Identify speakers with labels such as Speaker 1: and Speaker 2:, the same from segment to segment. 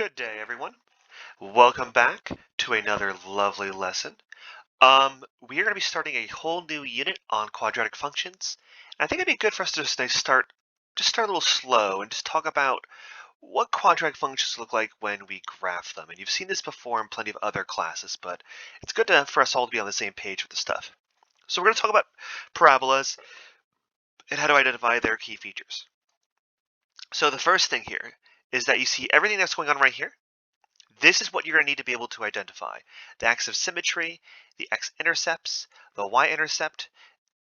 Speaker 1: Good day, everyone. Welcome back to another lovely lesson. We are going to be starting a whole new unit on quadratic functions. And I think it'd be good for us to just start a little slow and just talk about what quadratic functions look like when we graph them. And you've seen this before in plenty of other classes, but it's good for us all to be on the same page with the stuff. So we're going to talk about parabolas and how to identify their key features. So the first thing here is that you see everything that's going on right here. This is what you're going to need to be able to identify. The axis of symmetry, the x-intercepts, the y-intercept,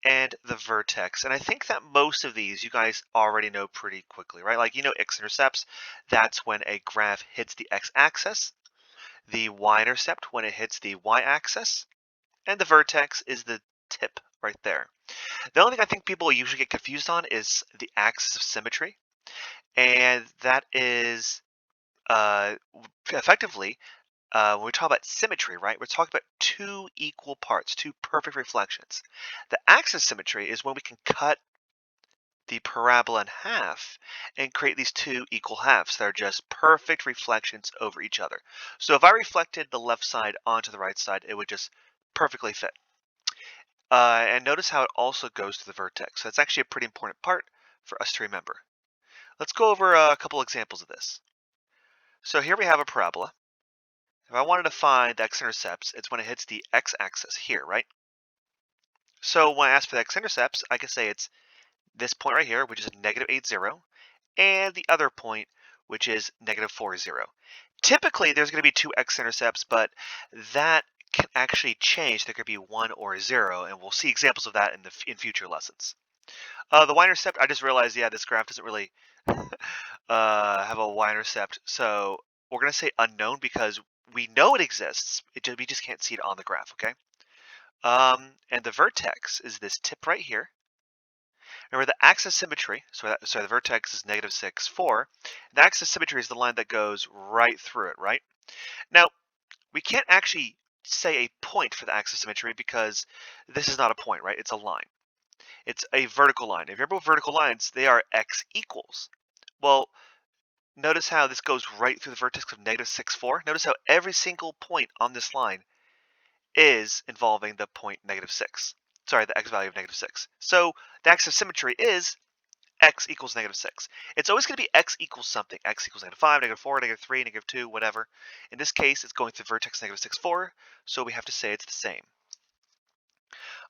Speaker 1: and the vertex. And I think that most of these you guys already know pretty quickly, right? Like, x-intercepts, that's when a graph hits the x-axis. The y-intercept when it hits the y-axis. And the vertex is the tip right there. The only thing I think people usually get confused on is the axis of symmetry. And that is effectively when we talk about symmetry, right, we're talking about two equal parts, two perfect reflections. The axis symmetry is when we can cut the parabola in half and create these two equal halves that are just perfect reflections over each other. So if I reflected the left side onto the right side, it would just perfectly fit. And notice how it also goes to the vertex. So that's actually a pretty important part for us to remember. Let's go over a couple examples of this. So here we have a parabola. If I wanted to find the x-intercepts, it's when it hits the x-axis here, right? So when I ask for the x-intercepts, I can say it's this point right here, which is negative 8, 0, and the other point, which is negative 4, 0. Typically, there's going to be two x-intercepts, but that can actually change. There could be 1 or 0, and we'll see examples of that in future lessons. The y-intercept, I just realized, yeah, this graph doesn't really have a y-intercept, so we're going to say unknown because we know it exists. We just can't see it on the graph, okay? And the vertex is this tip right here. Remember the axis symmetry, so the vertex is negative 6, 4. The axis symmetry is the line that goes right through it, right? Now, we can't actually say a point for the axis symmetry because this is not a point, right? It's a line. It's a vertical line. If you remember vertical lines, they are x equals. Well, notice how this goes right through the vertex of negative 6, 4. Notice how every single point on this line is involving the point negative 6. Sorry, the x value of negative 6. So the axis of symmetry is x equals negative 6. It's always going to be x equals something. X equals negative 5, negative 4, negative 3, negative 2, whatever. In this case, it's going through the vertex negative 6, 4, so we have to say it's the same.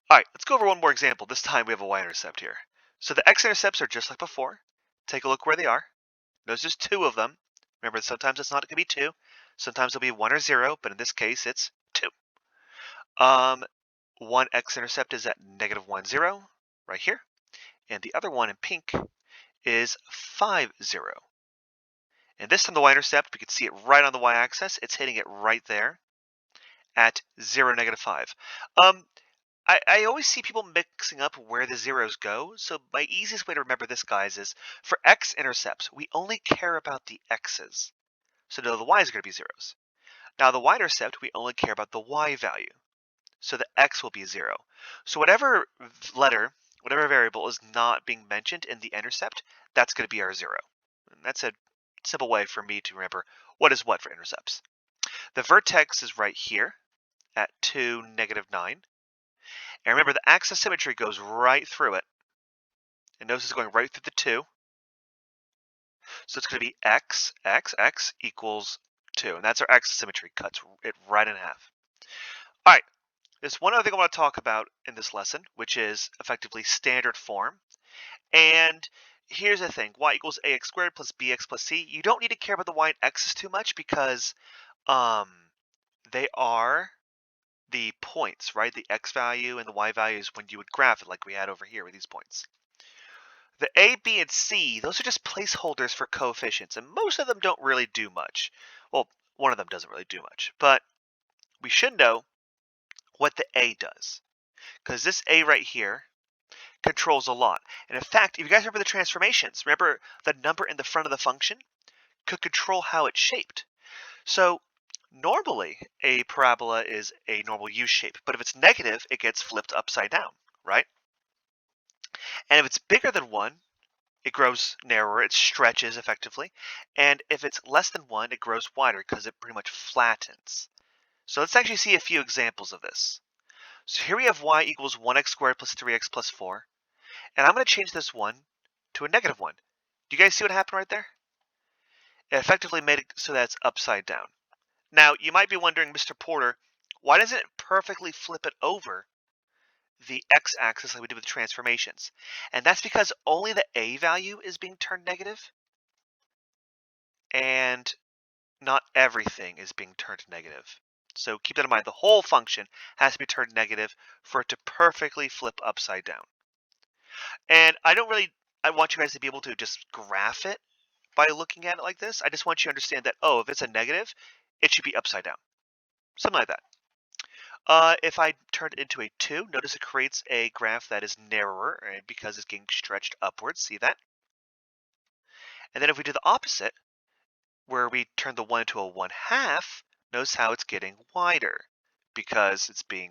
Speaker 1: All right, let's go over one more example. This time we have a y-intercept here. So the x-intercepts are just like before. Take a look where they are. Notice there's two of them. Remember, sometimes it's not going to be 2. Sometimes it'll be 1 or 0, but in this case, it's 2. One x-intercept is at negative 1, 0, right here. And the other one in pink is 5, 0. And this time the y-intercept, we can see it right on the y-axis. It's hitting it right there at 0, negative 5. I always see people mixing up where the zeros go. So my easiest way to remember this, guys, is for x-intercepts, we only care about the x's. So no, the y's are going to be zeros. Now the y-intercept, we only care about the y value. So the x will be 0. So whatever letter, whatever variable is not being mentioned in the intercept, that's going to be our 0. And that's a simple way for me to remember what is what for intercepts. The vertex is right here at 2, negative 9. And remember, the axis symmetry goes right through it. And notice it's going right through the 2. So it's going to be x equals 2. And that's our axis symmetry. Cuts it right in half. All right. There's one other thing I want to talk about in this lesson, which is effectively standard form. And here's the thing. Y equals ax squared plus bx plus c. You don't need to care about the y and x's too much because they are the points, right? The x value and the y value is when you would graph it like we had over here with these points. The a, b, and c, those are just placeholders for coefficients, and most of them don't really do much. Well, one of them doesn't really do much, but we should know what the a does, because this a right here controls a lot. And in fact, if you guys remember the transformations, remember the number in the front of the function could control how it's shaped. So normally a parabola is a normal U shape, but if it's negative, it gets flipped upside down, right? And if it's bigger than 1, it grows narrower, it stretches effectively. And if it's less than 1, it grows wider because it pretty much flattens. So let's actually see a few examples of this. So here we have y equals 1x squared plus 3x plus 4. And I'm going to change this 1 to a negative 1. Do you guys see what happened right there? It effectively made it so that it's upside down. Now, you might be wondering, Mr. Porter, why doesn't it perfectly flip it over the x-axis like we did with transformations? And that's because only the a value is being turned negative, and not everything is being turned negative. So keep that in mind. The whole function has to be turned negative for it to perfectly flip upside down. And I want you guys to be able to just graph it by looking at it like this. I just want you to understand that, oh, if it's a negative, it should be upside down. Something like that. If I turn it into a 2, notice it creates a graph that is narrower because it's getting stretched upwards. See that? And then if we do the opposite, where we turn the 1 into a 1/2, notice how it's getting wider because it's being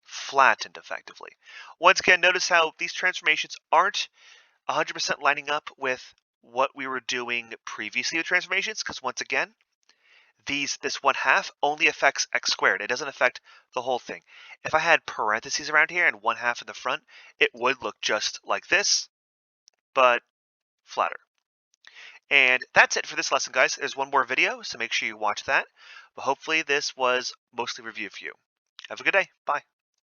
Speaker 1: flattened effectively. Once again, notice how these transformations aren't 100% lining up with what we were doing previously with transformations, because once again, this 1/2 only affects x squared. It doesn't affect the whole thing. If I had parentheses around here and 1/2 in the front, it would look just like this, but flatter. And that's it for this lesson, guys. There's one more video, so make sure you watch that. But hopefully this was mostly review for you. Have a good day. Bye.